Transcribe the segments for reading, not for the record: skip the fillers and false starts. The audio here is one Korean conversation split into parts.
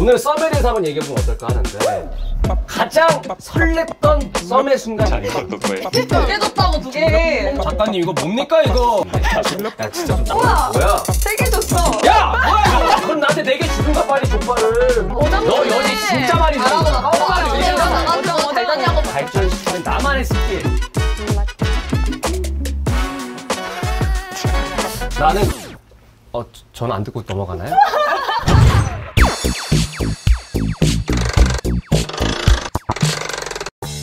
오늘 썸에 대해서 한번 얘기해보면 어떨까 하는데 가장 설렜던 썸의 순간이 깨졌다고 2개. 작가님 이거 뭡니까 이거? 야 진짜 좀 뭐야? 뭐야? 3개 줬어. 야! 뭐야 이거? 그럼 나한테 4개 주든가 빨리 족발을. 너 여지 진짜 많이 준다. 잘 다냐고. 발전시키는 나만의 스킬. 나는 저는 안 듣고 넘어가나요?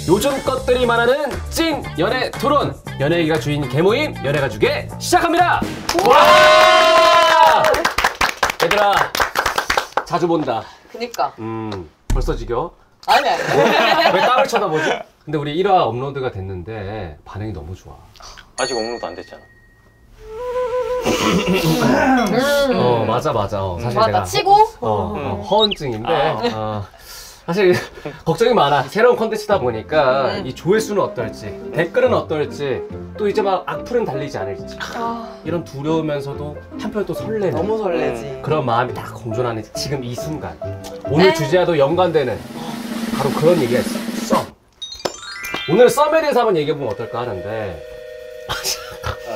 요즘 것들이 말하는 찐 연애 토론, 연애 얘기가 주인 개모임 연애가족에 시작합니다. 와! 얘들아 자주 본다. 그니까. 벌써 지겨? 아니. 왜 땀을 쳐다보지? 근데 우리 1화 업로드가 됐는데 반응이 너무 좋아. 아직 업로드 안 됐잖아. 맞아. 사실 맞아, 내가 치고? 허언증인데 사실 걱정이 많아. 새로운 컨텐츠다 보니까 이 조회수는 어떨지, 댓글은 어떨지, 또 이제 막 악플은 달리지 않을지 이런 두려우면서도 한편 또 설레는 너무 설레지. 그런 마음이 딱 공존하는 지금 이 순간. 오늘 주제와도 연관되는 바로 그런 얘기가 있어. 썸. 오늘 썸에 대해서 한번 얘기해보면 어떨까 하는데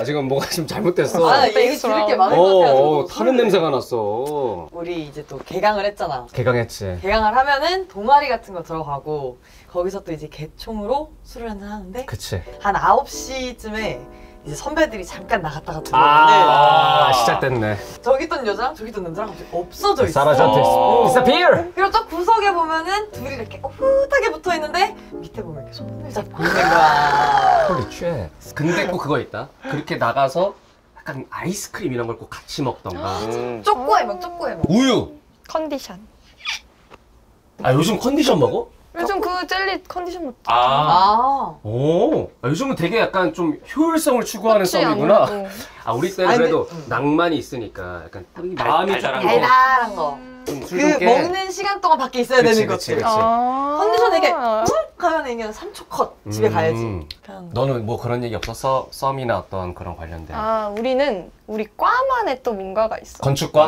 지금 뭐가 좀 잘못됐어. 얘기 들을 게 많을 것 같아요. 타는 냄새가 났어. 우리 이제 또 개강을 했잖아. 개강했지. 개강을 하면은 동아리 같은 거 들어가고 거기서 또 이제 개총으로 술을 한잔 하는데 그치. 한 9시쯤에 이제 선배들이 잠깐 나갔다가 들어오는데 시작됐네. 저기 있던 여자랑 저기 있던 남자랑 갑자기 없어져 있어. 사라졌대. disappear. 그리고 딱 구석에 보면은 둘이 이렇게 오붓하게 붙어 있는데 밑에 보면 이렇게 손을 잡고 있는 거야. 홀리 취해. 근데 꼭 그거 있다. 그렇게 나가서 약간 아이스크림 이런 걸 꼭 같이 먹던가. 쪼꼬해먹. 우유. 컨디션. 요즘 컨디션 먹어? 요즘 그 젤리 컨디션 먹. 요즘은 되게 약간 좀 효율성을 추구하는 그치, 썸이구나. 아무래도. 우리 때는 그래도 낭만이 있으니까 약간 마음이 조금 달달한 거. 술 그 좀 깨. 먹는 시간 동안 밖에 있어야 되는 것들. 컨디션 이게 하면 이게 3초 컷 집에 가야지. 너는 뭐 그런 얘기 없었어? 썸이나 어떤 그런 관련된? 우리 과만의 또 뭔가가 있어. 건축과?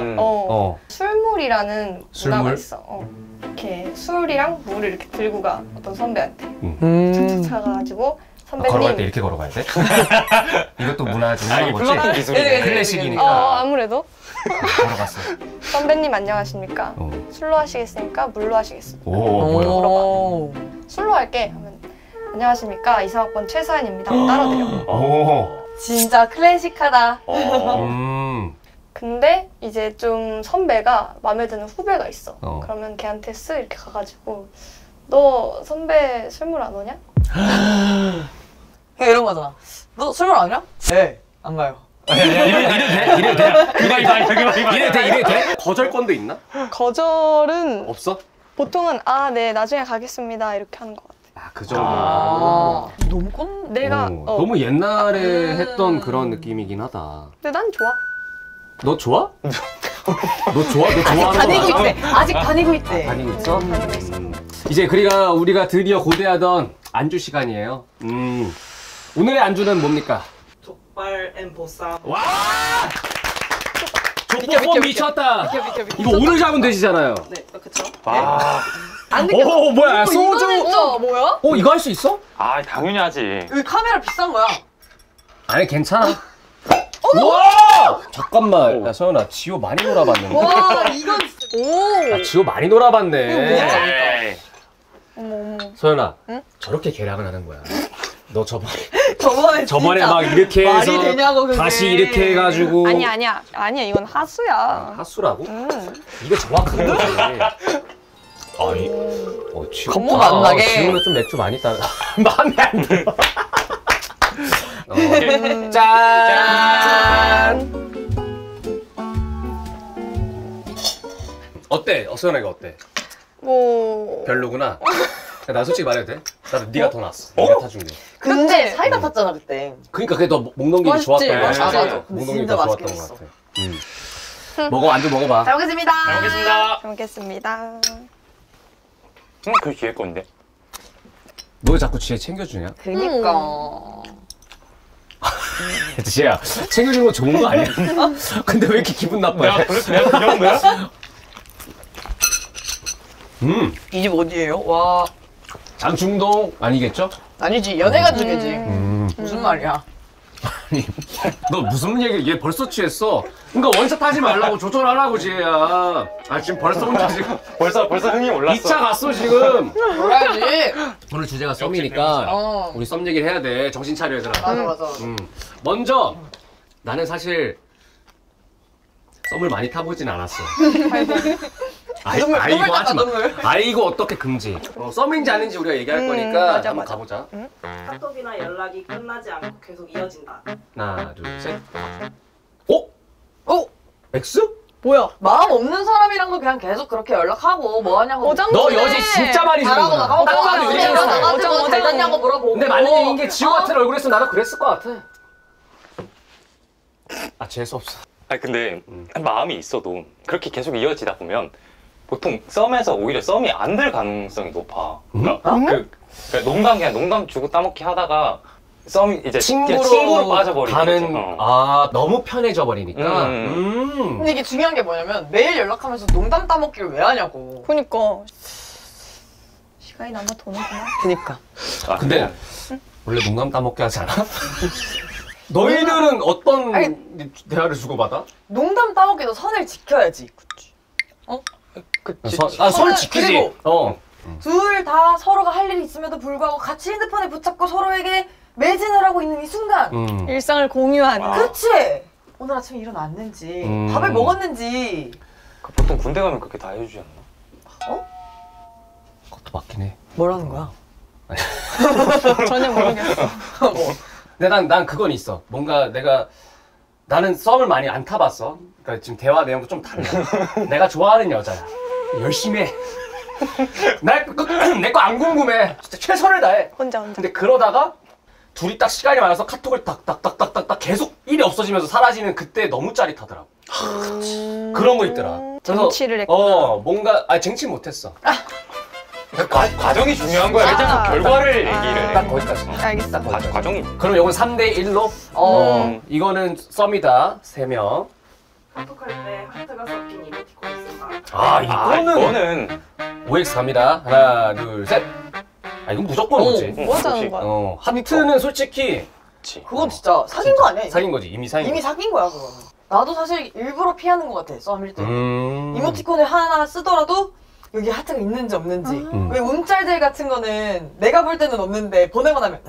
술물이라는 술물? 문화가 있어. 이렇게 술이랑 물을 이렇게 들고 가 어떤 선배한테 착착 차가지고 선배님. 걸어갈 때 이렇게 걸어가야 돼? 이것도 문화 중 하나인 거지? 플러팅 기술이네. 클래식이니까. 아무래도. 걸어갔어. 선배님 안녕하십니까? 술로 하시겠습니까? 물로 하시겠습니까? 뭐야? 물어봐. 술로 할게 하면 안녕하십니까? 이사학번 최서연입니다. 따라드려. 진짜 클래식하다. 근데 이제 좀 선배가 마음에 드는 후배가 있어. 그러면 걔한테 쓱 이렇게 가가지고 너 선배 술물 안 오냐? 이런 거잖아. 너 술물 안 오냐? 네. 안 가요. 이래도 돼? 거절권도 있나? 거절은 없어? 보통은 네 나중에 가겠습니다 이렇게 하는 것 같아. 그 정도. 너무 꼰. 내가 너무 옛날에 했던 그런 느낌이긴 하다. 근데 난 좋아. 너 좋아? 너 좋아하는 거 다니고 있대. 아직 다니고 있대. 다니고 있어? 이제 우리가 드디어 고대하던 안주 시간이에요. 오늘의 안주는 뭡니까? 족발 앤 보쌈. 와! 족보쌈 미쳤다. 이거 오늘 잡은 돼지잖아요. 네, 그쵸? 안 오, 뭐야? 소주. 뭐야? 이거 할 수 있어? 당연히 하지. 여기 카메라 비싼 거야. 아니, 괜찮아. 와! 잠깐만. 야, 서연아, 지호 많이 놀아봤는데. 와, 이건 진짜. 지호 많이 놀아봤네. 어머. 서연아, 저렇게 계량을 하는 거야. 너 저번에 막 이렇게 해서 말이 되냐고, 그게. 다시 이렇게 해가지고. 아니야 이건 하수야. 하수라고? 이게 정확하게 거지. 거품 안 나게. 지호는 좀 맥주 많이 따라. 마음에 안 들어. 짠! 어때? 서연아 이거 어때? 별로구나. 나 솔직히 말해도 돼? 나도 네가 더 낫어. 네가 타준 게. 근데 사이다 탔잖아 그때. 그러니까 그게 너 목 넘기기 좋았던 거 같아. 맞아. 목 넘기기 진짜 더 맛있게 좋았던 거 같아. 안주 먹어봐. 잘 먹겠습니다. 잘 먹겠습니다. 그게 기회 건데. 너 왜 자꾸 지혜 챙겨주냐? 그니까. 지혜야, 챙겨주는 거 좋은 거 아니야? 근데 왜 이렇게 기분 나빠해? 내가 그 정도야? 이 집 어디예요? 와. 장충동 아니겠죠? 아니지, 연애가 두 개지. 무슨 말이야? 아니, 너 무슨 얘기? 얘 벌써 취했어. 그러니까 원샷 하지 말라고 조절하라고 지혜야. 아 지금 벌써 혼자 지금 벌써 흥이 올랐어. 2차 갔어 지금. 몰라야지. 오늘 주제가 썸이니까 어. 우리 썸 얘기를 해야 돼. 정신 차려 얘들아. 맞아. 먼저 나는 사실 썸을 많이 타보진 않았어. 눈물 하지 마. 눈물. 아이고 어떻게 금지. 썸인지 아닌지 우리가 얘기할 거니까 맞아, 한번 맞아. 가보자. 카톡이나 연락이 끝나지 않고 계속 이어진다. 하나 둘 셋. 오? 어? X? 뭐야? 마음 없는 사람이랑도 그냥 계속 그렇게 연락하고 뭐 하냐고. 너 여지 진짜 많이 잘하고 주는구나. 나가고 딱 봐도 집에 여지 가서 있어. 나가지고 잘 잤냐고 물어보고. 근데 맞는 얘기인 게 지호 같은 얼굴이었으면 나도 그랬을 것 같아. 아 재수없어. 아니 근데 마음이 있어도 그렇게 계속 이어지다 보면 보통 썸에서 오히려 썸이 안 될 가능성이 높아. 그러니까 그러니까 그냥 농담 주고 따먹기 하다가 썸이 이제 친구로 빠져버리는 가는 거지. 아 너무 편해져 버리니까. 근데 이게 중요한 게 뭐냐면 매일 연락하면서 농담 따먹기를 왜 하냐고. 그니까 시간이 남아 도는구나. 그니까. 아, 근데 원래 농담 따먹게 하지 않아? 너희들은 어떤 대화를 주고받아? 농담 따먹기도 선을 지켜야지. 그치. 어? 그치. 선 지키지. 그리고 둘 다 서로가 할 일이 있음에도 불구하고 같이 핸드폰에 붙잡고 서로에게 매진을 하고 있는 이 순간. 일상을 공유하는. 그치? 오늘 아침에 일어났는지, 밥을 먹었는지. 보통 군대 가면 그렇게 다 해주지 않나? 그것도 맞긴 해. 뭐라는 거야? 전혀 모르겠어. 근데 난 그건 있어. 뭔가 나는 썸을 많이 안 타봤어. 그러니까 지금 대화 내용도 좀 달라. 내가 좋아하는 여자야. 열심히 해. 내 거 안 궁금해. 진짜 최선을 다해. 혼자. 근데 그러다가 둘이 딱 시간이 많아서 카톡을 딱딱딱딱딱 계속 일이 없어지면서 사라지는 그때 너무 짜릿하더라고. 그런 거 있더라. 그래서 쟁취를 했구나. 뭔가 쟁취 못했어. 과정이 중요한 거야. 그냥 결과를 얘기를 해. 딱 거기까지. 알겠어. 과정이. 그럼 요건 3대 1로. 이거는 썸이다. 3명. 카톡할 때 하트가 섞인 이모티콘을 쓴다. 아 이거는 OX 갑니다. 하나 둘 셋. 아 이건 무조건 오지. 뭐 하자는 거야? 하트는 솔직히 그건 진짜 사귄 거 아니야? 이거? 사귄 거지. 이미 사귄 이미 거지. 사귄 거야, 그거는. 나도 사실 일부러 피하는 것 같아, 썸일 때. 음. 이모티콘을 하나 쓰더라도 여기 하트가 있는지 없는지. 왜 움짤들 같은 거는 내가 볼 때는 없는데 보내고 나면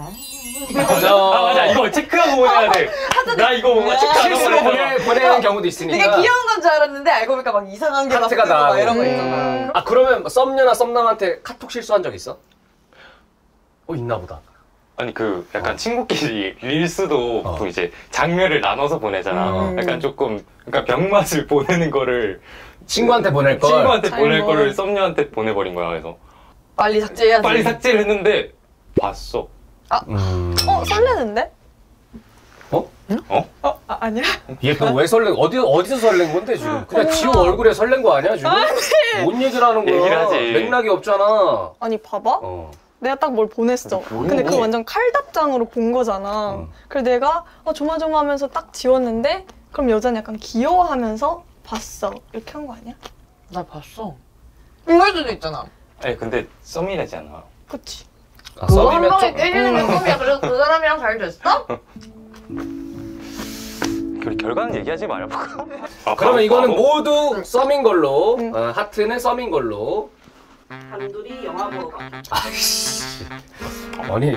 맞아. 맞아. 이거 체크하고 보내야 돼. 나 이거 뭔가 체크하고 실수로 보내는 경우도 되게 있으니까. 귀여운 건 줄 알았는데 알고 보니까 막 이상한 게 하트가 막 뜨고 막 나고. 이런 거 있잖아. 아 그러면 썸녀나 썸남한테 카톡 실수한 적 있어? 있나 보다. 아니 그 약간 친구끼리 릴스도 보통 이제 장면을 나눠서 보내잖아. 약간 조금 그러니까 병맛을 보내는 거를 친구한테 보낼 걸. 친구한테 보낼 아이고. 거를 썸녀한테 보내버린 거야. 그래서 빨리 삭제해야지. 빨리 삭제를 했는데 봤어. 설레는데? 아니야? 얘 또 왜 설렌? 어디서 설렌 건데 지금? 그냥 지호 얼굴에 설렌 거 아니야 지금? 뭔 얘기를 하는 거야? 얘기를 하지. 맥락이 없잖아. 아니 봐봐. 내가 딱 뭘 보냈어. 근데 그거 완전 칼답장으로 본 거잖아. 그래서 내가 조마조마하면서 딱 지웠는데 그럼 여자는 약간 귀여워하면서 봤어. 이렇게 한 거 아니야? 나 봤어. 이럴 수도 있잖아. 아니 근데 썸이라지 않아. 그치. 그거 한 방에 깨지는 게 썸이야. 그래서 그 사람이랑 잘 됐어? 결과는 얘기하지 말아볼까? 그러면 이거는 모두 썸인 걸로. 하트는 썸인 걸로. 단둘이 영화 보러 가. 아니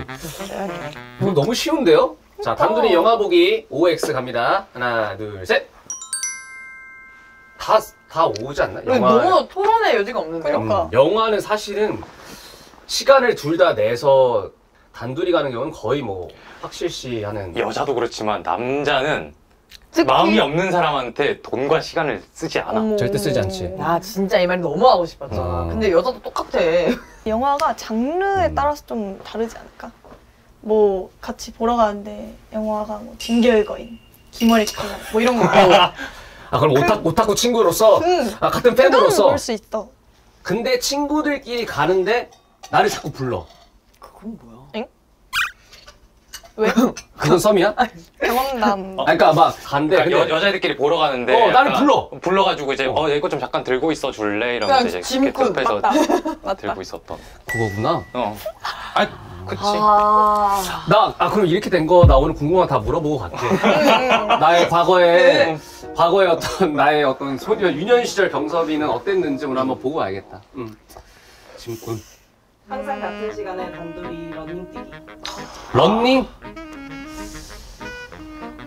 이거 너무 쉬운데요? 자 단둘이 영화 보기 OX 갑니다. 하나 둘 셋. 다 오지 않나? 너무 토론의 여지가 없는데요? 영화는 사실은 시간을 둘 다 내서 단둘이 가는 경우는 거의 뭐 확실시 하는. 여자도 그렇지만 남자는 마음이 없는 사람한테 돈과 시간을 쓰지 않아. 절대 쓰지 않지. 나 진짜 이 말이 너무 하고 싶었잖아. 근데 여자도 똑같아. 영화가 장르에 따라서 좀 다르지 않을까? 뭐 같이 보러 가는데 영화가 뭐 진격의 거인, 김월의 칼날 뭐 이런 거. 그럼 오타쿠 친구로서 같은 팬으로서 볼 수 있어. 근데 친구들끼리 가는데 나를 자꾸 불러. 그건 뭐야? 엥? 왜? 그건 썸이야? 경험담. 그러니까 막 간대. 그러니까 근데 여자애들끼리 보러 가는데 나를 약간 불러. 불러가지고 이제 이거 좀 잠깐 들고 있어 줄래? 이러면서 이제 짐꾼, 옆에서 맞다. 들고 있었던. 그거구나. 아니 그치. 그럼 이렇게 된 거 나 오늘 궁금한 거 다 물어보고 갈게. 나의 과거에 어떤 나의 어떤 소녀 유년 시절 경섭이는 어땠는지 오늘 한번 보고 와야겠다. 짐꾼. 항상 같은 시간에 단둘이 러닝 뛰기. 런닝.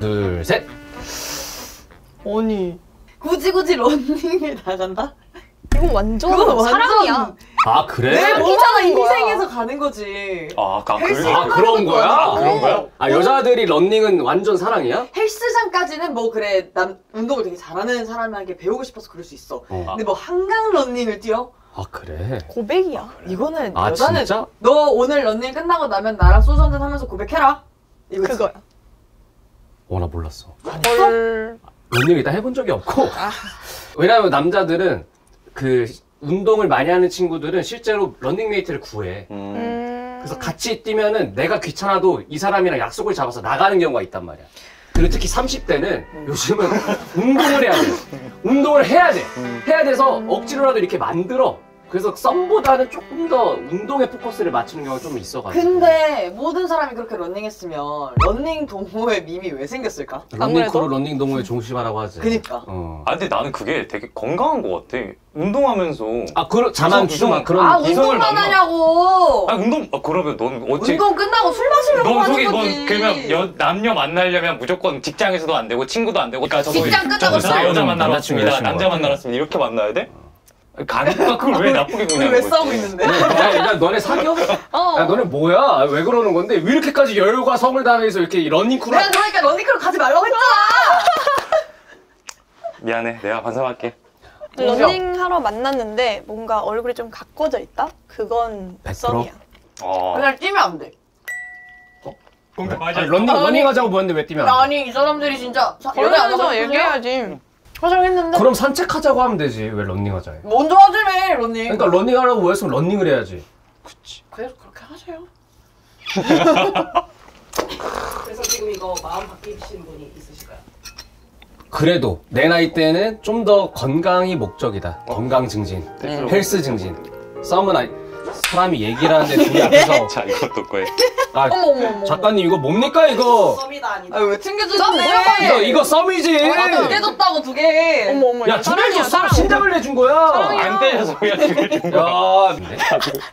둘, 셋. 아니 굳이 러닝을 나간다? 이건 완전 그건 완전 사랑이야. 아 그래? 내 몸 하나 거야. 인생에서 가는 거지. 그런 거야? 그런 거야? 여자들이 런닝은 완전 사랑이야? 헬스장까지는 뭐 그래 난 운동을 되게 잘하는 사람에게 배우고 싶어서 그럴 수 있어. 근데 뭐 한강 러닝을 뛰어? 아 그래? 고백이야. 이거는 아 여자는 진짜? 너 오늘 러닝 끝나고 나면 나랑 소주 한잔 하면서 고백해라. 이거지. 그거야. 나 몰랐어. 헐. 런닝을 일단 해본 적이 없고 왜냐면 남자들은 그 운동을 많이 하는 친구들은 실제로 런닝메이트를 구해. 그래서 같이 뛰면은 내가 귀찮아도 이 사람이랑 약속을 잡아서 나가는 경우가 있단 말이야. 그리고 특히 30대는 요즘은 운동을 해야 돼. 운동을 해야 돼. 해야 돼서 억지로라도 이렇게 만들어. 그래서 썸보다는 조금 더 운동에 포커스를 맞추는 경우가 좀 있어가지고. 근데 모든 사람이 그렇게 러닝했으면 러닝 동호회 밈이 왜 생겼을까? 런닝 크루 런닝 동호회 종시바라고 하지. 그니까. 근데 나는 그게 되게 건강한 것 같아. 운동하면서. 자만추만 그런. 이성을 운동만 만나. 하냐고. 그러면 넌 어찌. 운동 끝나고 술 마시려고 넌 하는 속이 거지. 그러면 남녀 만나려면 무조건 직장에서도 안 되고 친구도 안 되고. 그러니까 직장 끝나고 저 여자 만나러 남자친구 왔습니다. 여자친구 남자 만나러 왔습니다. 이렇게 만나야 돼? 가니까 그걸 왜 나쁘게 보냐고. 왜 싸우고 있는데? 야, 너네 사겨? 야, 너네 뭐야? 왜 그러는 건데? 왜 이렇게까지 열과 성을 다해서 이렇게 러닝 크루? 내가 그러니까 러닝 크루 가지 말라고 했잖아. 미안해. 내가 반성할게. 러닝 하러 만났는데 뭔가 얼굴이 좀 가꿔져 있다? 그건 100%? 썸이야. 그냥 뛰면 안 돼. 맞아. 러닝 하자고 보는데 왜 뛰면 안 돼? 아니 이 사람들이 진짜 연애 안 하고 걸으면서 싶으세요? 얘기해야지. 화장했는데 그럼 산책하자고 하면 되지. 왜 러닝 하자 해? 먼저 하지래 러닝. 그러니까 러닝 하라고 했으면 러닝을 해야지. 그래서 그렇게 하세요. 그래서 지금 이거 마음 바뀌신 분이 있으실까요? 그래도 내 나이 때는 좀 더 건강이 목적이다. 건강 증진, 헬스 증진. 썸은 사람이 얘기를 하는데 둘이 앞에서 자, 이것도 거에. 어머. 작가님 이거 뭡니까 이거? 썸이다 아니다. 아왜 챙겨주는데? 이거 썸이지. 두 개 줬다고 2개. 어머. 야, 두 개 줬어. 신장을 내준 거야. 안 때려서 그냥 죽여준 거야.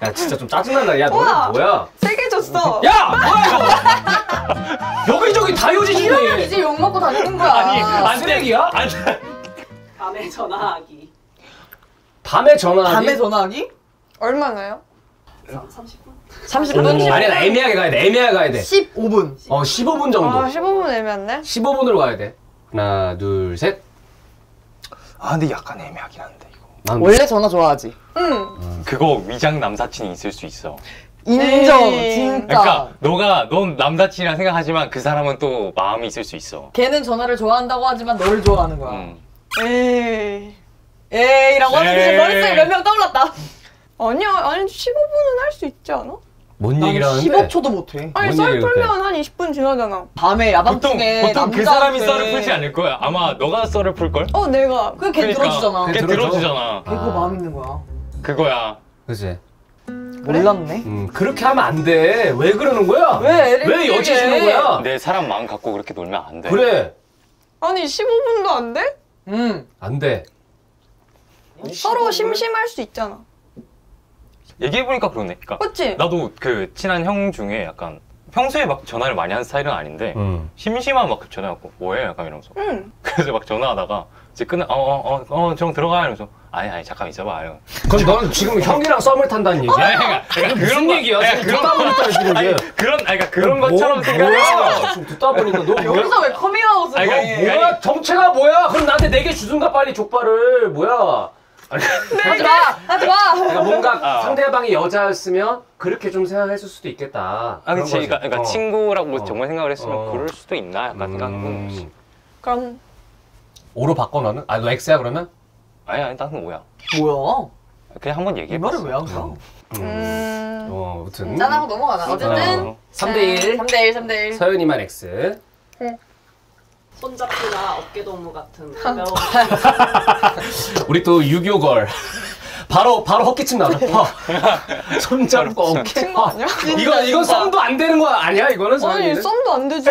야, 진짜 좀 짜증난다. 야, 너는 뭐야? 3개 줬어. 야, 뭐야 이거? 여기저기 다 요지시네. 이제 욕 먹고 다니는 거야. 안 쓰레기야? 밤에 전화하기. 밤에 전화하기? 밤에 전화하기? 얼마나요? 30분? 30분? 아니, 나 애매하게 가야 돼. 애매하게 가야 돼. 15분. 15분 정도. 15분 애매한데? 15분으로 가야 돼. 하나, 둘, 셋. 근데 약간 애매하긴 한데 이거. 난 원래 전화 좋아하지. 응. 그거 위장 남사친이 있을 수 있어. 인정. 에이. 진짜. 그러니까 넌 남사친이라 생각하지만 그 사람은 또 마음이 있을 수 있어. 걔는 전화를 좋아한다고 하지만 너를 좋아하는 거야. 에이. 에이라고 하는데 에이. 머릿속에 몇 명 떠올랐다. 아니야, 아니 15분은 할 수 있지 않아? 뭔 얘기를 하는데? 15초도 못해. 아니 뭔 썰 얘기를 풀면 한 20분 지나잖아. 밤에 야밤중에 보통 그 남자한테- 사람이 썰을 풀지 않을 거야. 아마 너가 썰을 풀 걸? 내가. 그게 걔 들어주잖아. 걔 걔 들어줘. 들어주잖아. 걔 그거 마음 있는 거야. 그거야. 그치. 몰랐네. 그렇게 하면 안 돼. 왜 그러는 거야? 왜 애를 왜 여지 주는 거야? 내 사람 마음 갖고 그렇게 놀면 안 돼. 그래. 아니 15분도 안 돼? 안 돼. 서로 심심할 수 있잖아. 얘기해보니까 그러네. 그러니까 그치? 나도 그 친한 형 중에 약간 평소에 막 전화를 많이 하는 스타일은 아닌데 심심하면 막 전화해갖고 뭐해? 약간 이러면서 응. 그래서 막 전화하다가 이제 끝나 정 들어가 이러면서 아니 잠깐 있어봐. 그럼 너는 지금 형이랑 썸을 탄다는 얘기야? 그러니까 무슨 얘기야? 지금 듣다 보니까 지금 이게 그런 것처럼 생각했어. 뭐야? 지금 듣다 보니까 너 뭐야? 여기서 왜 커밍아웃을 아니, 해? 뭐야? 정체가 뭐야? 그럼 나한테 4개 주든가 빨리 족발을. 뭐야? 아니, 하지 마! 하지 마! 그러니까 뭔가 상대방이 여자였으면 그렇게 좀 생각했을 수도 있겠다. 그런 그치. 거지. 그러니까 친구라고 정말 생각을 했으면 어. 그럴 수도 있나? 약간 생각해보는 거지. 그럼 O로 바꿔 너는? 너 X야 그러면? 아니 나는 O야. 뭐야? 그냥 한번 얘기해. 이 말을 왜 한 거야? 아무튼 짠하고 넘어가나. 어쨌든 3대1 3대1 3대1. 서윤이만 X. 손잡기나 어깨동무 같은 가벼운 우리 또 유교걸. 바로 헛기침 나왔다. 손잡고 어깨. 친거 아니야? 이건 썸도 안 되는 거 아니야? 이거는 아니 서윤이는? 썸도 안 되지.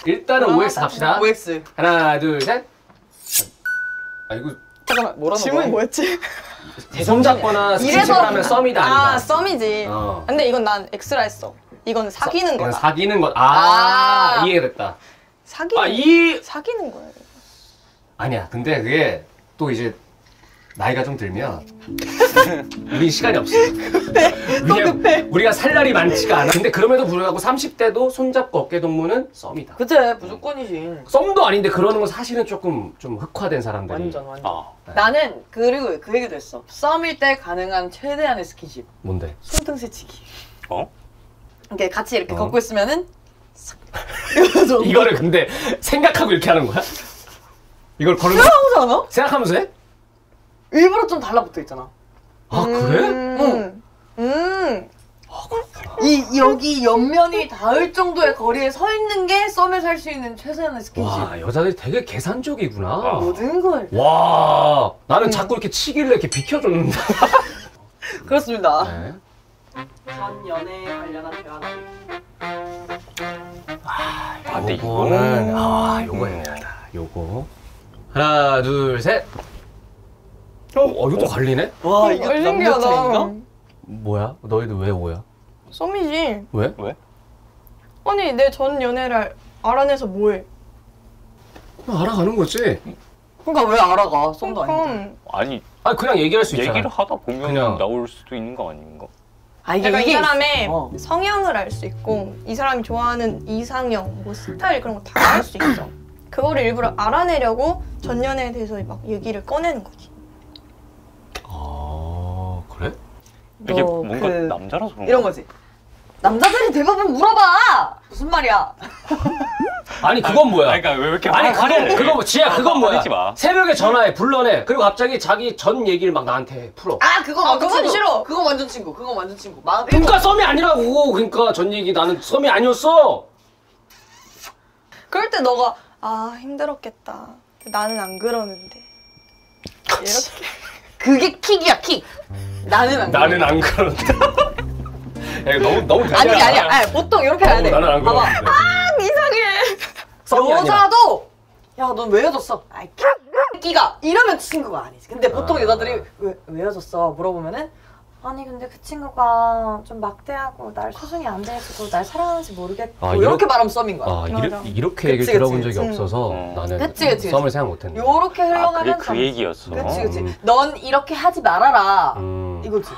일단은 OX 갑시다. OX. 하나, 둘, 셋. 아 이거 잠깐만 뭐라는 질문이 거야? 뭐였지? 손잡거나 스킨십을 하면 썸이다 아니다. 아 썸이지. 어. 근데 이건 난 X라 했어. 이건 사귀는 이건 거다. 사귀는 것. 아. 이해됐다. 사귀는 사귀는 거야. 이거. 아니야. 근데 그게 또 이제 나이가 좀 들면 우린 시간이 없어. 우리가 살 날이 많지가 않아. 근데 그럼에도 불구하고 30대도 손잡고 어깨 동무는 썸이다. 그치 무조건이지. 썸도 아닌데 그러는 건 사실은 조금 좀 흑화된 사람들이. 완전. 아, 나는 그리고 그 얘기도 했어. 썸일 때 가능한 최대한의 스킨십. 뭔데? 손등 스치기. 어? 이렇게 같이 이렇게 어. 걷고 있으면은 이거를 근데 생각하고 이렇게 하는 거야? 이걸 걸으면 하지 않아? 생각하면서 해? 일부러 좀 달라붙어 있잖아. 아 그래? 이 여기 옆면이 닿을 정도의 거리에 서 있는 게 썸에서 할 수 있는 최소한의 스킨십. 와 여자들이 되게 계산적이구나. 모든 걸. 와 나는 자꾸 이렇게 치길래 이렇게 비켜줬는데. 그렇습니다. 네. 전 연애에 관련한 대화 나누기. 근데 요거는 요거 애매하다. 요거 하나 둘 셋. 이것도 걸리네? 와 이거 신기하다. 남녀차인가? 뭐야? 너희들 왜 오야? 썸이지. 왜? 왜? 아니 내 전 연애를 알아내서 뭐해? 알아가는 거지. 그러니까 왜 알아가? 썸도 아닌데. 아니 아 그냥 얘기할 수 있잖아. 얘기를 하다 보면 그냥. 나올 수도 있는 거 아닌가? 아 약간 이 사람의 있어. 성향을 알 수 있고 이 사람이 좋아하는 이상형, 뭐 스타일 그런 거 다 알 수 있어. 그거를 일부러 알아내려고 전 연애에 대해서 막 얘기를 꺼내는 거지. 아 그래? 이게 너 뭔가 그 남자라서 그런 이런 거. 거지. 남자들이 대부분 물어봐. 무슨 말이야? 아니 그건 뭐야? 그러니까 왜 이렇게 아니 화를 내? 그거 뭐 지야 그건 뭐야? 화내지 마. 새벽에 전화해 불러내 그리고 갑자기 자기 전 얘기를 막 나한테 풀어. 아 그거 아, 완전 그건 친구. 싫어. 그거 완전 친구. 그거 완전 친구. 마음 그러니까 썸이 아니라고. 그러니까 전 얘기 나는 썸이 아니었어. 그럴 때 너가 아 힘들었겠다. 나는 안 그러는데. 이렇게. 그게 킥이야 킥. 나는 안. 나는 안 그런다. 야, 이거 너무 아니 대단하다. 아니야. 아니, 보통 이렇게 해야 돼. 나는 안 봐봐. 그러는데. 이상해. 썸이 아니라. 여자도 야 넌 왜 헤어졌어? 아이 끼가 이러면 친구가 아니지. 근데 보통 아. 여자들이 왜 헤어졌어? 물어보면은 아니 근데 그 친구가 좀 막대하고 날 소중히 안 대해주고 날 사랑하는지 모르겠고 아, 이렇게 말하면 썸인 거야. 아 맞아. 이렇게 얘기를 그치, 들어본 그치. 적이 없어서 나는 그치. 썸을 생각 못했네. 요렇게 아, 흘러가면 그게 그 얘기였어. 그치. 넌 이렇게 하지 말아라. 이거지.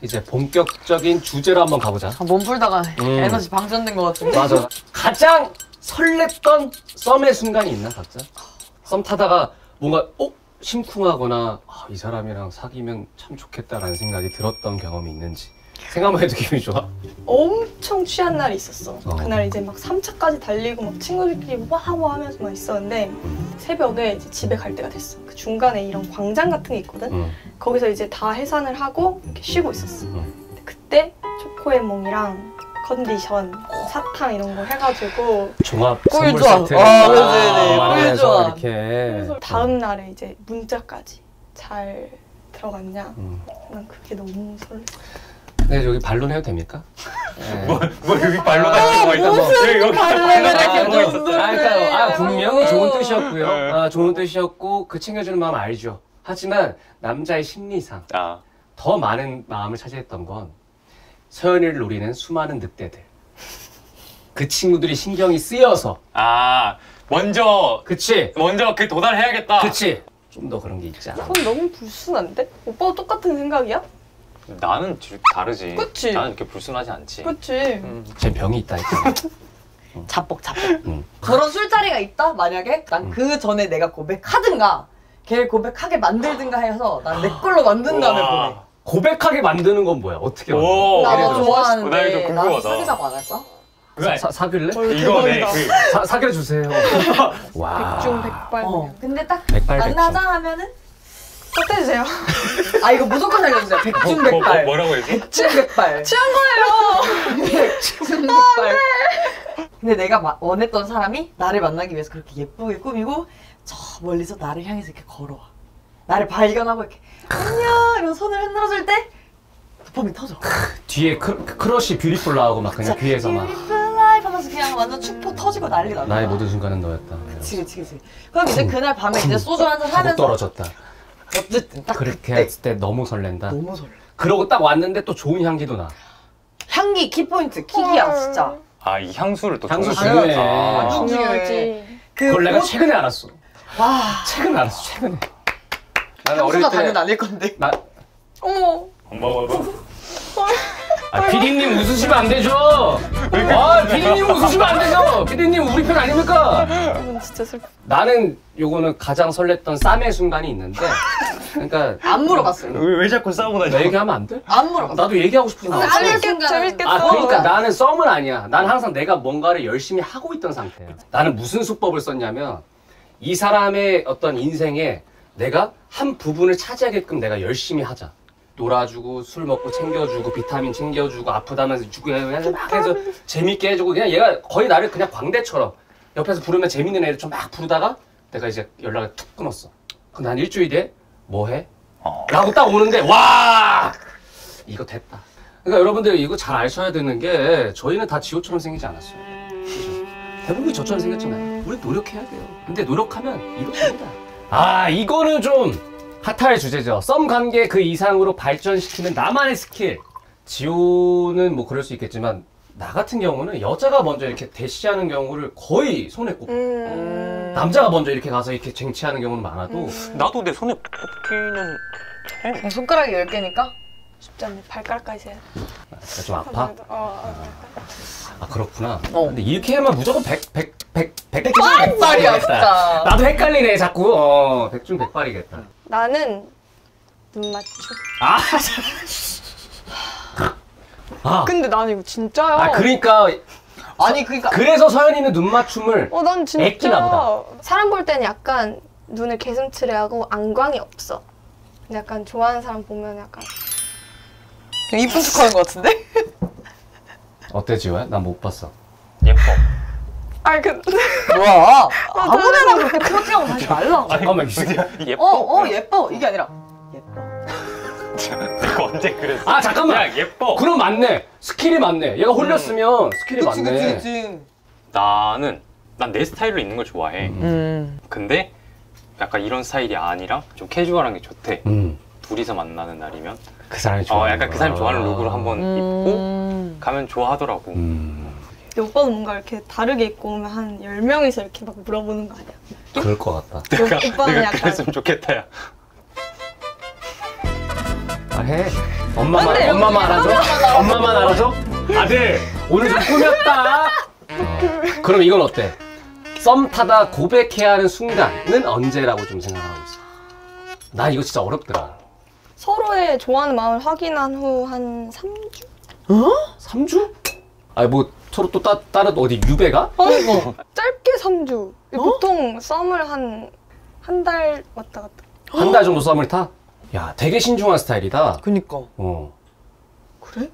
이제 본격적인 주제로 한번 가보자. 몸 풀다가 에너지 방전된 것 같은데. 맞아. 가장 설렜던 썸의 순간이 있나 각자? 썸 타다가 뭔가 심쿵하거나 이 사람이랑 사귀면 참 좋겠다라는 생각이 들었던 경험이 있는지 생각만 해도 기분이 좋아. 엄청 취한 날이 있었어. 그날 이제 막 3차까지 달리고 막 친구들끼리 와와 하면서 막 있었는데 새벽에 이제 집에 갈 때가 됐어. 그 중간에 이런 광장 같은 게 있거든. 거기서 이제 다 해산을 하고 이렇게 쉬고 있었어. 근데 그때 초코에몽이랑 컨디션, 사탕 이런 거 해가지고 종합 꿀 선물 좋아. 세트. 아, 네네네. 마련해서 꿀 좋아. 이렇게. 그래서 다음 날에 이제 문자까지 잘 들어갔냐? 난 그게 너무 설레. 네, 여기 반론해도 됩니까? 네. 뭐 여기 발로 같은 거 있다. 여기 발레를 이렇게 뭐 있었어. 그러니까 분명히 좋은 뜻이었고요. 네. 좋은 뜻이었고 그 챙겨주는 마음 알죠. 하지만 남자의 심리상 아, 더 많은 마음을 차지했던 건 서연이를 노리는 수많은 늑대들. 그 친구들이 신경이 쓰여서. 먼저 그 도달해야겠다. 그치? 좀 더 그런 게 있지 않아? 그건 너무 불순한데? 오빠도 똑같은 생각이야? 나는 다르지. 그치? 나는 이렇게 불순하지 않지. 그치? 쟤 병이 있다니까. 자뻑. 응. 저런 술자리가 있다? 만약에 난 그 전에 내가 고백하든가 걔를 고백하게 만들든가 해서 난 내 걸로 만든 다음에 우와. 보내. 고백하게 만드는 건 뭐야? 어떻게 만들어? 오. 나 예를 너 들어서 나 이거 좋아하는데 나 궁금하다. 사귀자고 안 할까? 사귈래? 이거네. 사귀어주세요. 와. 백중백발. 근데 딱 백발백중. 만나자 하면은 떼주세요. 아 이거 무조건 살려주세요. 백중백발. 뭐라고 했지? 백중백발. 취한 거예요. 백중백발. 근데 내가 원했던 사람이 나를 만나기 위해서 그렇게 예쁘게 꾸미고 저 멀리서 나를 향해서 이렇게 걸어와. 나를 발견하고 이렇게 안녕 이러고 손을 흔들어줄 때 도파민 터져. 뒤에 크러쉬 뷰티풀 나오고 막 그냥 귀에서 막 Beautiful life 하면서 그냥 완전 축포 터지고 난리 나는 나의 거야. 모든 순간은 너였다. 그치. 그럼 이제 그날 밤에 이제 소주 한잔 가고 하면서 떨어졌다. 어쨌든 딱 그렇게 그때 했을 때 너무 설렌다. 너무 설레. 그러고 딱 왔는데 또 좋은 향기도 나. 향기 키포인트 킥이야 진짜. 아, 이 향수를 또 향수 좋아하시는 중요해. 아, 완전 중요하지. 그걸 내가 옷- 최근에 알았어. 와 최근에 알았어. 최근에. 나는 향수가 다는 아닐 건데. 나 어머. 피디님 웃으시면 안 되죠. 아, 피디님 웃으시면 안 되죠. 피디님 우리 편 아닙니까? 이건 진짜 슬퍼. 나는 요거는 가장 설렜던 쌈의 순간이 있는데, 그러니까 안 물어봤어요. 왜 자꾸 싸우고 나 얘기하면 안 돼? 안 물어봤어. 나도 얘기하고 싶은데. 재밌겠어. 아, 그러니까 나는 썸은 아니야. 난 항상 내가 뭔가를 열심히 하고 있던 상태야. 나는 무슨 수법을 썼냐면, 이 사람의 어떤 인생에 내가 한 부분을 차지하게끔 내가 열심히 하자. 놀아주고, 술 먹고 챙겨주고, 비타민 챙겨주고, 아프다면서 주고 해서 막 해서 재밌게 해주고, 그냥 얘가 거의 나를 그냥 광대처럼 옆에서 부르면 재밌는 애를 좀 막 부르다가 내가 이제 연락을 툭 끊었어. 그럼 난 일주일 뒤에 뭐 해? 라고 딱 오는데, 와! 이거 됐다. 그러니까 여러분들 이거 잘 아셔야 되는 게 저희는 다 지호처럼 생기지 않았어요. 그죠? 대부분이 저처럼 생겼잖아요. 우리 노력해야 돼요. 근데 노력하면 이렇습니다. 아, 이거는 좀 핫할 주제죠. 썸 관계 그 이상으로 발전시키는 나만의 스킬. 지호는 뭐 그럴 수 있겠지만 나 같은 경우는 여자가 먼저 이렇게 대시하는 경우를 거의 손에 꼽고 남자가 먼저 이렇게 가서 이렇게 쟁취하는 경우는 많아도 나도 내 손에 뽑기는 손가락이 10개니까? 쉽지 않네. 발가락까지 해야 돼. 좀 아파? 아, 그렇구나. 어. 근데 이렇게 하면 무조건 백발이겠다. 백발이야, 진짜. 나도 헷갈리네, 자꾸. 백중 백발이겠다. 나는 눈 맞춤. 아, 아, 근데 나는 이거 진짜야. 아, 그러니까. 아니 그러니까 그래서 서연이는 눈 맞춤을. 난 진짜. 애끼나 보다. 사람 볼 때는 약간 눈을 개슴츠레하고 안광이 없어. 근데 약간 좋아하는 사람 보면 약간 이쁜 척하는 것 같은데? 어때, 지호야? 난 못 봤어. 예뻐. 뭐야? 아무데나 그렇게 표정하고 하지 말라고. 잠깐만, 예뻐? 예뻐. 이게 아니라 예뻐. 내가 언제 그랬어? 아, 잠깐만. 야, 예뻐. 그럼 맞네. 스킬이 맞네. 얘가 홀렸으면 스킬이 맞네. 그치. 난 내 스타일로 입는 걸 좋아해. 근데 약간 이런 스타일이 아니라 좀 캐주얼한 게 좋대. 둘이서 만나는 날이면 그 사람이 좋아. 약간 그 사람이 좋아하는 룩으로 한번 입고 가면 좋아하더라고. 근데 오빠는 뭔가 이렇게 다르게 입고 오면 한 10명이서 이렇게 막 물어보는 거 아니야? 그럴 것 같다. 오빠는 내가 약간 그랬으면 좋겠다, 야. 아, 해. 엄마만 알아줘? 엄마만 알아줘? 아들, 오늘 좀 꾸몄다. 그럼 이건 어때? 썸 타다 고백해야 하는 순간은 언제라고 좀 생각하고 있어? 난 이거 진짜 어렵더라. 서로의 좋아하는 마음을 확인한 후 한 3주? 3주? 아니 뭐 서로 또 다른 어디 유배가? 짧게 3주. 보통 썸을 한 달 왔다 갔다. 한 달 정도 썸을 타? 야, 되게 신중한 스타일이다. 그니까. 그래?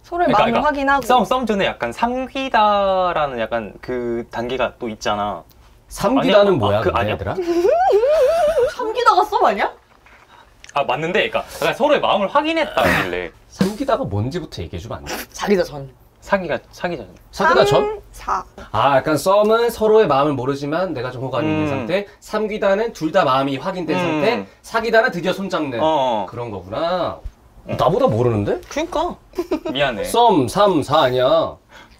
서로의 마음을 확인하고. 썸 전에 약간 삼귀다라는 약간 그 단계가 또 있잖아. 삼귀다는 뭐야, 그 근데 아니야? 얘들아? 삼기다가 썸 아니야? 아, 맞는데, 그러니까 약간 서로의 마음을 확인했다길래 삼귀다가 뭔지부터 얘기해주면 안 돼? 사귀자 전. 사귀자. 사귀다 전? 4. 아, 약간 썸은 서로의 마음을 모르지만 내가 좀 호감이 있는 상태. 삼귀다는 둘 다 마음이 확인된 상태. 사귀다는 드디어 손잡는 그런 거구나. 나보다 모르는데? 그니까. 미안해. 썸 3, 4 아니야.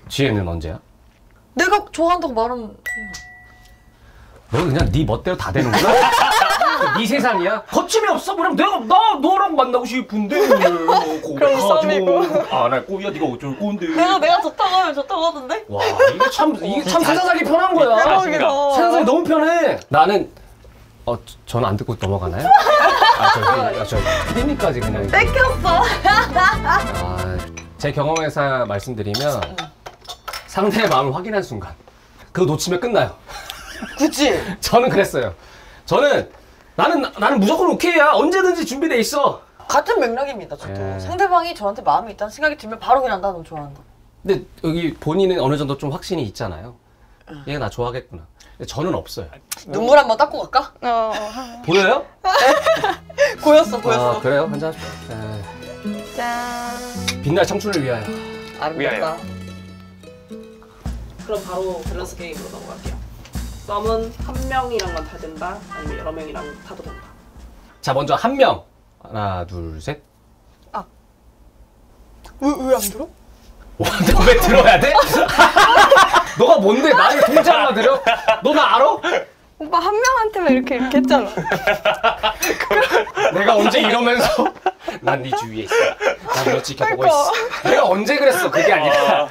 지혜는 언제야? 내가 좋아한다고 말하면 너 그냥 네 멋대로 다 되는구나? 네 세상이야? 거침이 없어? 그럼 나 너랑 만나고 싶은데 그럼 썸이고. 나 꼬야 네가 어쩔 건데. 내가 좋다고 하면 좋다고 하던데? 와, 이게 참 세상 살기 편한 거야. 자신감. 세상 살기 너무 편해. 나는 저는 안 듣고 넘어가나요? 저 피디님까지 그냥 뺏겼어. 제 경험에서 말씀드리면 상대의 마음을 확인한 순간 그거 놓치면 끝나요. 그치? 저는 그랬어요. 저는 나는 무조건 오케이야. 언제든지 준비돼 있어. 같은 맥락입니다. 저도 예. 상대방이 저한테 마음이 있다는 생각이 들면 바로 그냥 나 너 좋아한다. 근데 여기 본인은 어느 정도 좀 확신이 있잖아요. 얘가 나 좋아하겠구나. 근데 저는 없어요. 눈물 한번 닦고 갈까? 보여요? 보였어. 아, 그래요? 한잔 하시죠. 짠. 빛날 청춘을 위하여. 아름답다. 그럼 바로 밸런스 게임으로 넘어갈게요. 썸은 한 명이랑만 타든다 아니면 여러 명이랑 타도 된다. 자, 먼저 한 명. 하나, 둘, 셋. 왜 안 들어? 너 왜 들어야 돼? 너가 뭔데 나를 통제하려 들여? 너 나 알아? 오빠 한 명한테만 이렇게 했잖아. 내가 언제 이러면서 난 네 주위에 있어. 난 너 지켜보고 있어. 내가 언제 그랬어? 그게 아니라.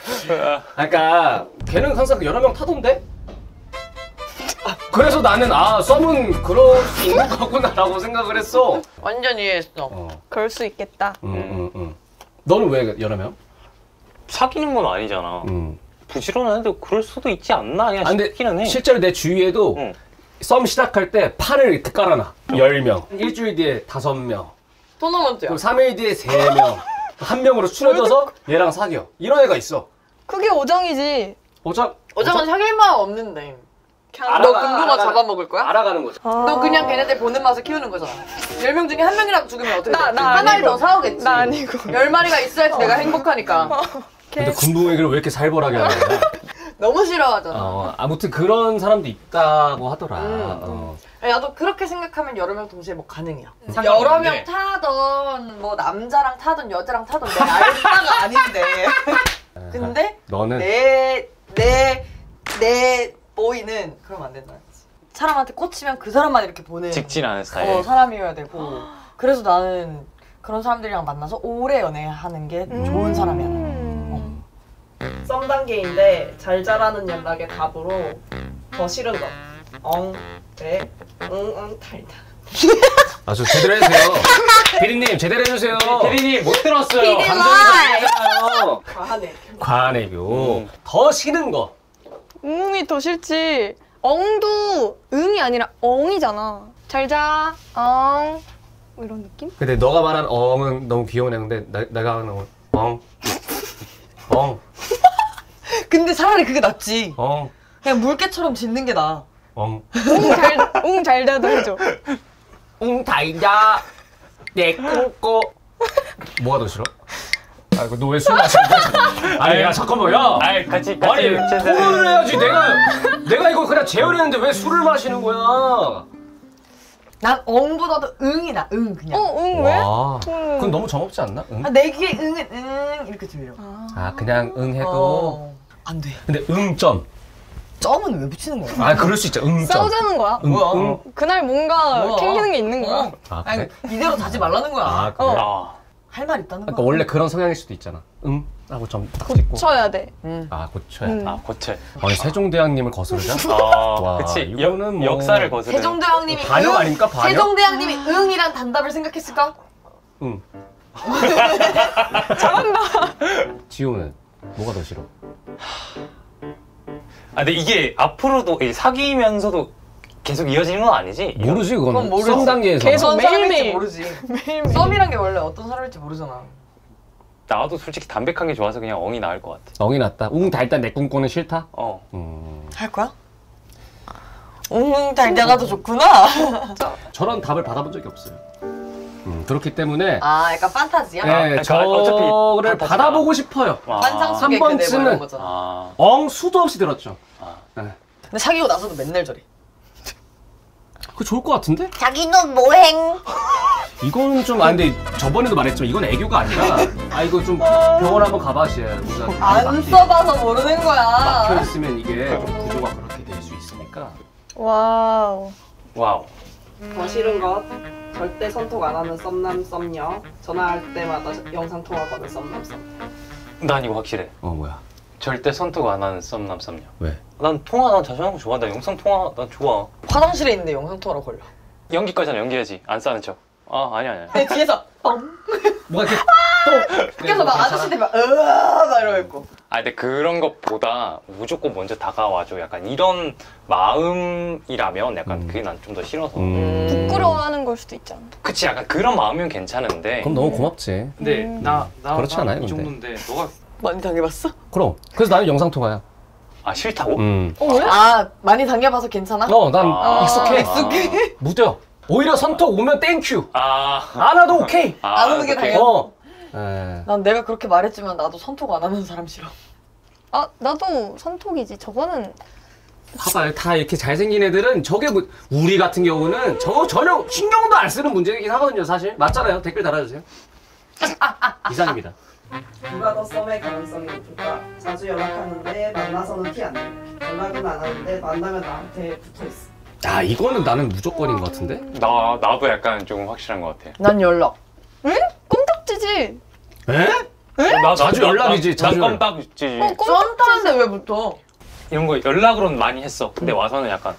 그러니까 걔는 항상 여러 명 타던데? 그래서 나는 썸은 그럴 수 있는 거구나라고 생각을 했어. 완전 이해했어. 그럴 수 있겠다. 너는 왜 여러 명? 사귀는 건 아니잖아. 부지런한데 그럴 수도 있지 않나 그냥 근데 싶기는 해. 실제로 내 주위에도 응. 썸 시작할 때 판을 이렇게 깔아놔. 10명. 일주일 뒤에 5명. 토너먼트야. 그럼 3일 뒤에 3명. 한 명으로 추려져서 얘랑 사겨. 이런 애가 있어. 그게 오정이지. 어차피 사귈 마음 없는데. 알아가- 너 금붕어 알아가- 잡아먹을 거야? 알아가는 거죠. 너 그냥 걔네들 보는 맛을 키우는 거잖아. 10명 중에 한 명이라도 죽으면 어떻게 돼? 나 하나를 아니고. 더 사오겠지. 나 아니고. 10마리가 있어야지 내가 행복하니까. 근데 군부애기를 왜 이렇게 살벌하게 하는 거야? 너무 싫어하잖아. 아무튼 그런 사람도 있다고 하더라. 나도 그렇게 생각하면 여러 명 동시에 뭐 가능해요. 상관없는데. 여러 명 타던 뭐 남자랑 타던 여자랑 타던 내 알바가 아닌데. 근데 너는 내 보이는 그러면 안 된다. 사람한테 꽂히면 그 사람만 이렇게 보내. 직진하는 스타일. 사람이어야 되고. 그래서 나는 그런 사람들이랑 만나서 오래 연애하는 게 좋은 사람이야. 썸 단계인데 잘 자라는 연락의 답으로 더 싫은 거. 네, 달다. 좀 제대로 해주세요. 피디님 제대로 해주세요. 피디님 못 들었어요. 피디- 감정이잖아요. 과하네. 과내교. 더 싫은 거. 이 더 싫지. 엉도 응이 아니라 엉이잖아. 잘 자. 엉. 뭐 이런 느낌? 근데 너가 말한 엉은 너무 귀여운 애인데 내가 하는 엉. 엉. 근데 차라리 그게 낫지. 엉. 그냥 물개처럼 짖는 게 나아. 엉. 응 잘 자도 해줘. 달자. 내 꿈꿔. 뭐가 더 싫어? 너 왜 술 마시는 거야? 아니, 야, 잠깐만, 야! 아이 같이 아니, 토론을 해야지. 내가 이거 그냥 재현했는데 왜 술을 마시는 거야? 난 엉보다도 응이 나. 응 그냥. 응 왜? 와, 그건 너무 정없지 않나? 응? 내 귀에 응은 응 이렇게 들려. 그냥 응 해도. 안 돼. 근데 응점. 점은 왜 붙이는 거야? 그럴 수 있죠. 응점. 싸우자는 거야. 뭐야? 그날 뭔가 뭐야? 캥기는 게 있는 거야. 그래? 아니 이대로 다지 말라는 거야. 그래? 할 말 있다는 거야. 그러니까 원래 그런 성향일 수도 있잖아. 응? 하고 점 딱 찍고. 고쳐야 돼. 고쳐야 돼. 고체. 아니, 세종대왕님을 거스르자? 와, 그치. 이거는 뭐- 역사를 거스르는. 세종대왕님이 반역 아닙니까? 반역? 세종대왕님이 응이란 단답을 생각했을까? 응. 잘한다. 지호는 뭐가 더 싫어? 근데 이게 앞으로도 사귀면서도 계속 이어지는 건 아니지? 모르지, 그건. 그건 모르지. 썸 단계에서. 계속 어떤 사람일지 매일매일. 모르지. 매일매일. 썸이란 게 원래 어떤 사람일지 모르잖아. 나도 솔직히 담백한 게 좋아서 그냥 엉이 나을 것 같아. 엉이 났다. 달단 내 꿈꾸는 싫다? 할 거야? 달달가 더 좋구나. 저런 답을 받아본 적이 없어요. 그렇기 때문에 약간 판타지야? 네, 그러니까 저를 어차피 받아보고 싶어요. 환상 속의 한 그대 뭐 번쯤은- 이런 거잖아. 엉 수도 없이 들었죠. 네. 근데 사귀고 나서도 맨날 저래. 그거 좋을 것 같은데? 자기는 뭐행? 이건 좀 근데 저번에도 말했지만 이건 애교가 아니라 이거 좀 병원 한번 가봐시야. 안 써봐서 모르는 막혀 거야. 있으면 이게 좀 구조가 그렇게 될 수 있으니까. 와우. 와우. 더 싫은 것. 절대 선톡 안 하는 썸남 썸녀. 전화할 때마다 영상 통화 거는 썸남 썸녀. 난 이거 확실해. 뭐야? 절대 선톡 안 하는 썸남 썸녀. 왜? 난 자주 하는 거 좋아. 나 영상 통화 난 좋아. 화장실에 있는데 영상 통화로 걸려. 연기까지는 연기해야지. 안 싸는 척. 아니야. 내 뒤에서 뭐가 이렇게 그래서 막 아저씨들 막 이러고 있고. 아 근데 그런 것보다 무조건 먼저 다가와줘 약간 이런 마음이라면 약간 그게 난 좀 더 싫어서 부끄러워하는 걸 수도 있잖아. 그치 약간 그런 마음이면 괜찮은데 그럼 너무 고맙지. 근데 나 그렇지 않아요, 이 근데. 정도인데 너가 많이 당해봤어? 그럼. 그래서 나는 영상통화야. 아 싫다고? 왜? 아 많이 당해봐서 괜찮아? 난 아. 익숙해. 익숙해? 무뎌. 오히려 선톡 오면 땡큐. 아, 안 와도 오케이. 안 오는 게 오케이. 당연- 에. 난 내가 그렇게 말했지만 나도 선톡 안 하는 사람 싫어. 아 나도 선톡이지. 저거는 봐봐요. 다 이렇게 잘생긴 애들은 저게 뭐, 우리 같은 경우는 저거 전혀 신경도 안 쓰는 문제이긴 하거든요, 사실. 맞잖아요. 댓글 달아주세요. 이상입니다. 누가 더 썸의 가능성이 높을까? 자주 연락하는데 만나서는 티 안 내. 연락은 안 하는데 만나면 나한테 붙어있어. 야, 이거는 나는 무조건인 것 같은데? 나도 약간 좀 확실한 것 같아. 난 연락. 왜? 껌딱지지. 에? 자주 연락이지, 자주 난 껌딱지지. 썸 타는데 왜 붙어? 이런 거 연락으로는 많이 했어. 근데 와서는 약간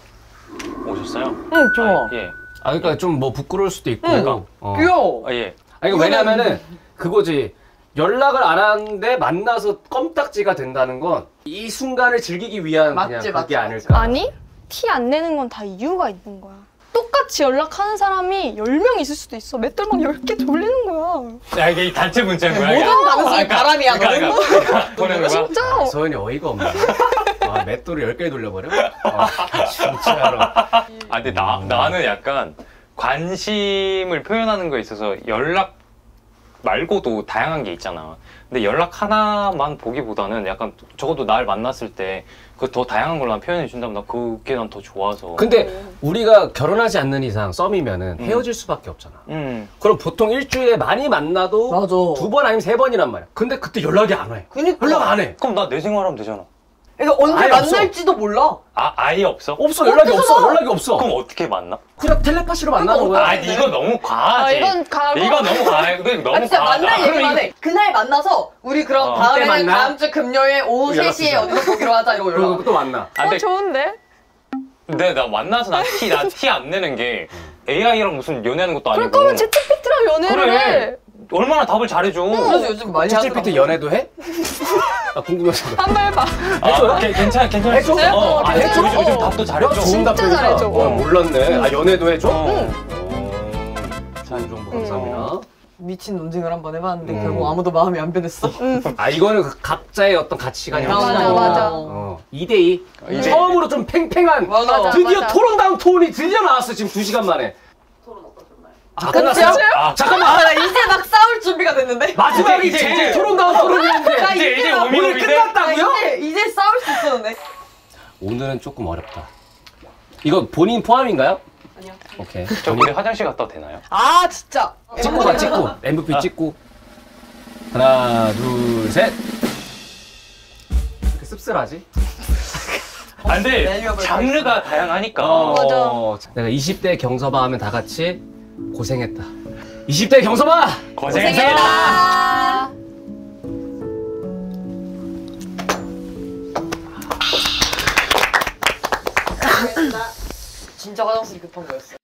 오셨어요? 응 좋아. 아, 예. 아, 그러니까 좀 뭐 부끄러울 수도 있고. 그러니까. 귀여워. 아, 예. 아니, 왜냐면은 그거지. 연락을 안 하는데 만나서 껌딱지가 된다는 건 이 순간을 즐기기 위한 맞지, 그냥 맞지, 그게 아닐까. 아니 티 안 내는 건 다 이유가 있는 거야. 똑같이 연락하는 사람이 10명 있을 수도 있어. 맷돌 막 10개 돌리는 거야. 야 이게 단체 문자인 거야? 모든 가능성이 바람이야, 그러니까 보내는 거야? 진짜. 소연이 어이가 없네. 아, 맷돌을 10개 돌려버려? 아, 진짜로. 아 근데 나는 약간 관심을 표현하는 거에 있어서 연락 말고도 다양한 게 있잖아. 근데 연락 하나만 보기보다는 약간 적어도 날 만났을 때 그 더 다양한 걸로 난 표현해 준다면 나 그게 난 더 좋아서. 근데 우리가 결혼하지 않는 이상 썸이면은 헤어질 수밖에 없잖아. 그럼 보통 일주일에 많이 만나도 맞아. 2번 아니면 3번이란 말이야. 근데 그때 연락이 안 해. 그니까. 연락 안 해. 그럼 나 내 생활하면 되잖아. 그러니까 언제 아예 없어. 만날지도 몰라. 아예 없어? 없어, 연락이 없어, 연락이 없어. 그럼 어떻게 만나? 그냥 텔레파시로 만나는 거야. 아 이거 너무 과하지. 아, 이건 과하고. 이거 너무 과해. 이거 너무 아 진짜 과하다. 만날 그럼 얘기만 해. 그날 만나서 우리 그럼 그때 다음에는 만나? 다음 주 금요일 오후 연락 3시에 주자. 어디서 보기로 하자 이러고 그러고 연락. 또 만나. 아, 근데 좋은데? 근데 나 만나서 나 티 안 내는 게 AI랑 무슨 연애하는 것도 아니고. 그럴 거면 채팅피트랑 연애를 그래. 해. 얼마나 답을 잘해줘. 그래서 요즘 많이 하더라고. 챗GPT 연애도 해? 아, 궁금해서. 한번 해봐. 아, 괜찮아. 해줘? 아, 해줘. 해줘? 요즘 답도 잘해줘. 좋은 진짜 답변이다. 잘해줘. 몰랐네. 아, 연애도 해줘? 응. 좋은 정보 감사합니다. 미친 논쟁을 한번 해봤는데 결국 아무도 마음이 안 변했어. 아, 이거는 그 각자의 어떤 가치관이 맞아, 확실하구나. 맞아. 2대2. 처음으로 좀 팽팽한 맞아. 드디어 맞아. 토론다운 톤이 드디어 나왔어, 지금 2시간 만에. 토론 어떠셨나요? 아, 끝났어요? 아, 잠깐만. 아, 나 이제 막 싸울 준비가 됐는데. 마지막이 이제, 제일 이제. 토론다운 토론이었는데. 나 이제 막- 오늘 워밍업인데? 끝났다고요? 이제 싸울 수 있었는데. 오늘은 조금 어렵다. 이거 본인 포함인가요? 아니요. 오케이. 저 근데 화장실 갔다 와도 되나요? 아 진짜. 찍고 가, 찍고. MVP 찍고. 하나, 둘, 셋. 이렇게 씁쓸하지? 아, 근데 멜리업을 장르가 다양하니까. 맞아. 내가 20대 경서봐 하면 다 같이 고생했다. 20대 경서봐! 고생했다. 진짜 화장실이 급한 거였어.